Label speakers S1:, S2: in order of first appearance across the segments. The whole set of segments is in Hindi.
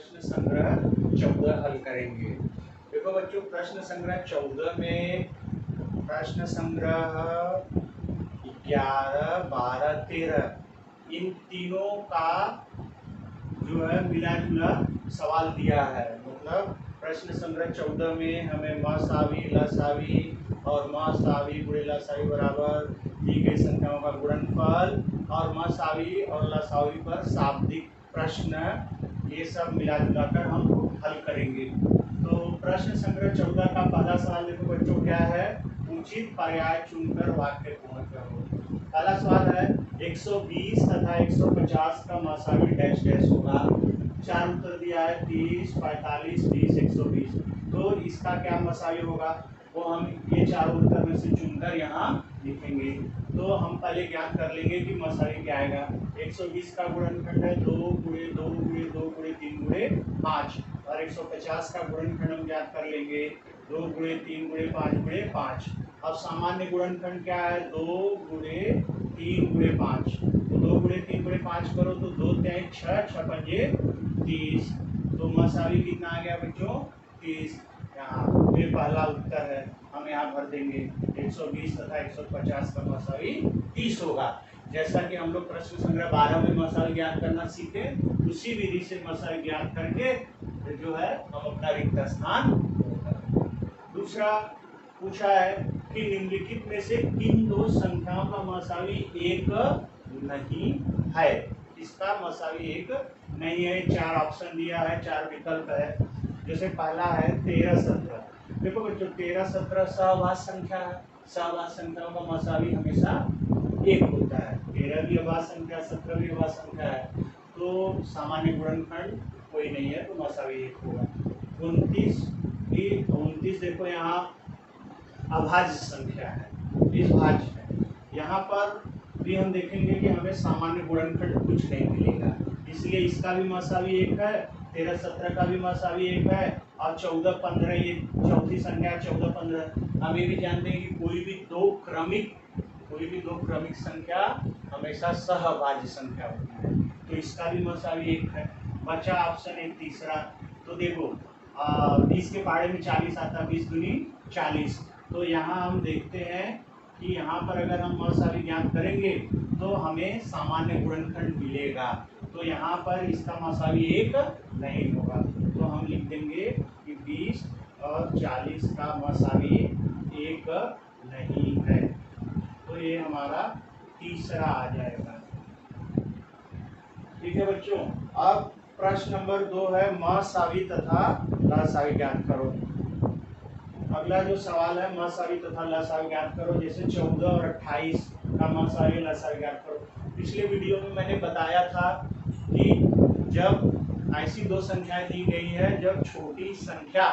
S1: प्रश्न संग्रह 14 हल करेंगे। देखो बच्चों, प्रश्न संग्रह 14 में प्रश्न संग्रह 11, 12, 13 इन तीनों का जो है मिला जुला सवाल दिया है। मतलब प्रश्न संग्रह 14 में हमें मसावी, लसावी और मसावी गुणे लसावी बराबर दी गई संख्याओं का गुणनफल और मसावी और लसावी पर शाब्दिक प्रश्न, ये सब मिला जुला कर हम हल करेंगे। तो प्रश्न संग्रह 14 का पहला सवाल देखो बच्चों, क्या है? उचित पर्याय चुनकर वाक्य पूर्ण करो। पहला सवाल है 120 तथा 150 का मसावी डैश डैश होगा। चार उत्तर दिया है 30, 45, 20, 120। तो इसका क्या मसावी होगा वो हम ये चारों उत्तर में से चुनकर यहाँ लिखेंगे। तो हम पहले ज्ञात कर लेंगे कि मसावी क्या आएगा। 120 का गुणनखंड है 2 गुणे 2 गुणे 2 गुणे 3 गुणे 5 और 150 का गुणनखंड हम ज्ञात कर लेंगे 2 गुणे 3 गुणे 5 गुणे 5। अब सामान्य गुणनखंड क्या है? 2 गुणे 3 गुणे 5। तो 2 गुणे 3 गुणे 5 करो तो 2 3 6 6 पंजे 30। तो मसावी कितना आ गया बच्चों? 30। यहाँ ये पहला उत्तर है, हम यहाँ भर देंगे 120 तथा 150 का मसावी 30 होगा। जैसा कि हम लोग प्रश्न संग्रह 12 में मसावी ज्ञात करना सीखे, उसी विधि से मसावी ज्ञात करके जो है हम अपना रिक्त स्थान। दूसरा पूछा है कि निम्नलिखित में से किन दो संख्याओं का मसावी एक नहीं है। इसका मसावी एक नहीं है। चार ऑप्शन दिया है, चार विकल्प है। जैसे पहला है 13, 17। देखो बच्चों, 13, 17 सहवास संख्या है। सहवास संख्याओं का मसावी हमेशा एक होता है। 13 भी अभाज्य संख्या, 17 भी अभाज्य संख्या है। तो सामान्य गुणनखंड कोई नहीं है, तो मसावी एक होगा। 29 देखो यहाँ अभाज्य संख्या है, इस भाज्य है। यहाँ पर भी हम देखेंगे कि हमें सामान्य गुणनखंड कुछ नहीं मिलेगा, इसलिए इसका भी मसावी एक है। 13, 17 का भी मसावी एक है और 14, 15 ये चौथी संख्या 14, 15। हम ये भी जानते हैं कि कोई भी दो क्रमिक संख्या हमेशा सहभाज्य संख्या होती है, तो इसका भी मसावी एक है। बचा ऑप्शन एक तीसरा। तो देखो 20 के पहाड़े में 40 आता, 20 दूनी 40। तो यहाँ हम देखते हैं कि यहाँ पर अगर हम मसावी ज्ञात करेंगे तो हमें सामान्य गुणनखंड मिलेगा। तो यहाँ पर इसका मसावी एक नहीं होगा, तो हम लिख देंगे कि 20 और 40 का मसावी एक नहीं है। तो ये हमारा तीसरा आ जाएगा। ठीक है बच्चों। अब प्रश्न नंबर 2 है मसावी तथा लसावी ज्ञात करो। अगला जो सवाल है मसावी तथा लसावी ज्ञात करो। जैसे 14 और 28 का मसावी लसावी ज्ञात करो। पिछले वीडियो में मैंने बताया था कि जब ऐसी दो संख्याएं दी गई है जब छोटी संख्या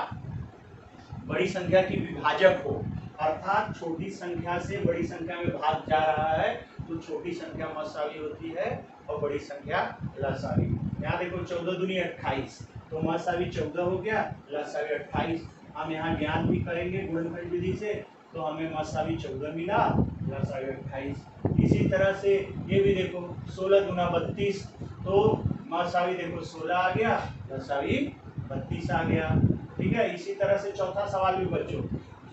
S1: बड़ी संख्या की विभाजक हो, अर्थात छोटी संख्या से बड़ी संख्या में भाग जा रहा है, तो छोटी संख्या मसावी होती है और बड़ी संख्या लसावी। यहाँ देखो 14 दूनी 28, तो मसावी 14 हो गया, लसावी 28। हम यहाँ ज्ञात भी करेंगे गुणनखंड विधि से, तो हमें मसावी 14 मिला, लसावी 28। इसी तरह से ये भी देखो 16 दूना 32, तो मसावी देखो 16 आ गया, लसावी 32 आ गया। ठीक है। इसी तरह से चौथा सवाल भी बच्चों,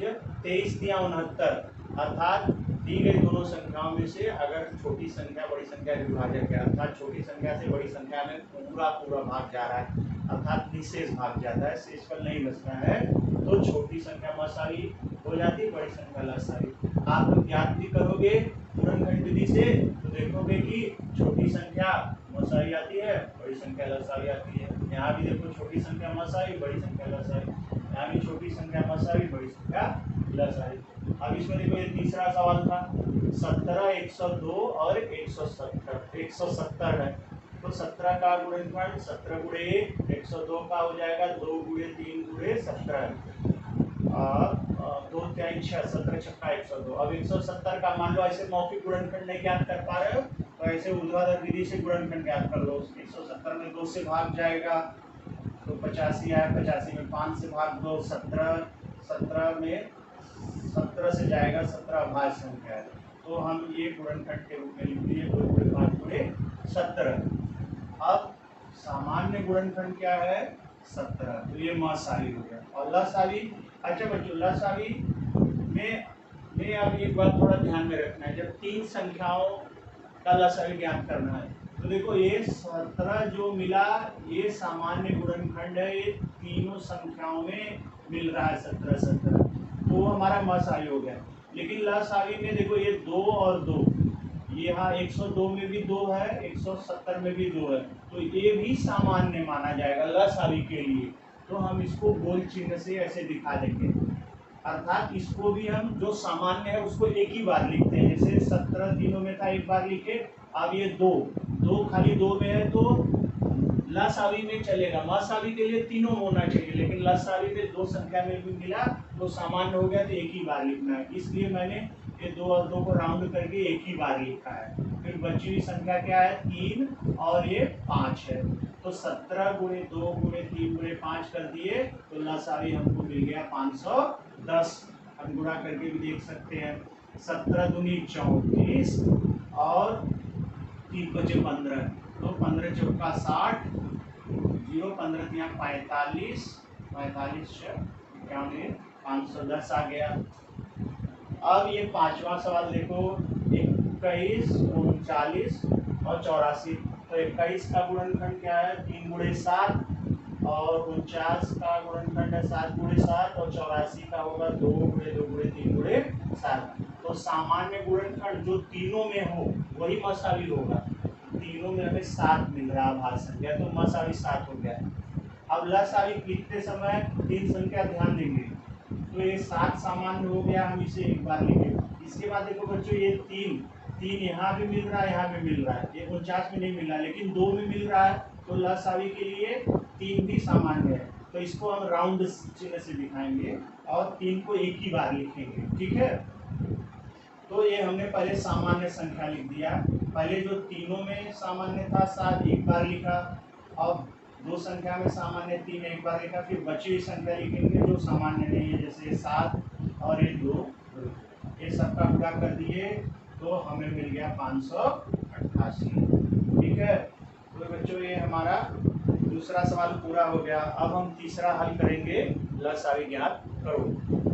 S1: जब 23 या 69, अर्थात दी गई दोनों संख्याओं में से अगर छोटी संख्या बड़ी संख्या विभाजक है, अर्थात छोटी संख्या से बड़ी संख्या में पूरा भाग जा रहा है, अर्थात निशेष भाग जाता है, शेषफल नहीं बचता है, तो छोटी संख्या मसावी हो जाती है, बड़ी संख्या लसावी। आप लोग ज्ञात भी करोगे गुणनखंड विधि से, तो देखोगे कि छोटी संख्या मसावी आती है, बड़ी संख्या लसावी आती है। यहाँ भी देखो छोटी संख्या मसावी, बड़ी संख्या लसावी, यहाँ भी छोटी संख्या मसावी, बड़ी संख्या लसावी। अब इसमें देखो ये तीसरा सवाल था 17, 102 और 170। 170 है, तो 17 का गुणनखंड 17 गुणे 102 का हो जाएगा 2 गुणे 3 गुणे 17 और 2 3 6 17 छक्का 102। अब 170 का मान लो ऐसे मौखिक गुणनखंड नहीं ज्ञात कर पा रहे हो, तो ऐसे ऊर्ध्वाधर विधि से गुणनखंड ज्ञात कर लो। 170 में 2 से भाग जाएगा तो 85 आया, 85 में 5 से भाग दो 17, 17 में 17 से जाएगा, 17 अभाज्य संख्या है, तो हम ये गुणनखंड के रूप में लिख दिए 2 गुणे 5 गुणे 17। अब सामान्य गुणनखंड क्या है 17, तो ये मसावी हो गया। और लसावी, अच्छा बच्चों लसावी में अब एक बात थोड़ा ध्यान में रखना है, जब तीन संख्याओं का लसावी ज्ञात करना है तो देखो ये 17 जो मिला ये सामान्य गुणनखंड है, ये तीनों संख्याओं में मिल रहा है 17 17, तो वो हमारा मसावी हो गया। लेकिन लसावी में देखो ये 2 और 2, यहाँ 102 में भी 2 है, 170 में भी 2 है, तो ये भी सामान्य माना जाएगा लसावी के लिए। तो हम इसको गोल चिन्ह से ऐसे दिखा देंगे, अर्थात इसको भी हम जो सामान्य है उसको एक ही बार लिखते हैं। जैसे 17 तीनों में था एक बार लिखे, अब ये 2 खाली 2 में है तो लसावी में चलेगा। मसावी के लिए तीनों होना चाहिए, लेकिन लसावी में 2 संख्या में भी मिला तो सामान्य हो गया, तो एक ही बार लिखना है। इसलिए मैंने ये 2 और 2 को राउंड करके एक ही बार लिखा है। फिर बची हुई संख्या क्या है 3 और ये 5 है, तो 17 गुणे 2 गुणे 3 गुणे 5 कर दिए तो लसावी हमको मिल गया 510। हम गुणा करके भी देख सकते हैं, 17 दूनी 34 और 3 बचे 15, तो 15 चौका 60, 0 15 यहाँ 45, 45 51 510 आ गया। अब ये पांचवा सवाल देखो, 21 39 और 84, तो 21 का गुणनखंड क्या है 3 गुणे 7, और 49 का गुणनखंड है 7 गुणे 7, और 84 का होगा 2 गुणे 2 गुणे 3 गुणे 7। तो सामान्य गुणनखंड जो तीनों में हो वही मसावी होगा। तीनों में हमें 7 मिल रहा भाज्य संख्या, तो मसावी 7 हो गया। अब लसावी लिखते समय तीन संख्या ध्यान देंगे, तो ये 7 सामान्य हो गया, हम इसे एक बार लिखेंगे। इसके बाद देखो बच्चों ये 3 यहाँ भी मिल रहा है, यहाँ भी मिल रहा है, ये 49 में नहीं मिला लेकिन 2 में मिल रहा है, तो लसावी के लिए 3 भी सामान्य है, तो इसको हम राउंड चिन्ह से दिखाएंगे और 3 को एक ही बार लिखेंगे, ठीक है। तो ये हमने पहले सामान्य संख्या लिख दिया, पहले जो तीनों में सामान्य था 7 एक बार लिखा, अब 2 संख्या में सामान्य 3 एक बार लिखा, फिर बची हुई संख्या लिखेंगे जो सामान्य नहीं है, जैसे 7 और ये 2, ये सबका गुणा कर दिए तो हमें मिल गया 588, ठीक है। तो बच्चों ये हमारा दूसरा सवाल पूरा हो गया। अब हम तीसरा हल करेंगे लसावी ज्ञात करो।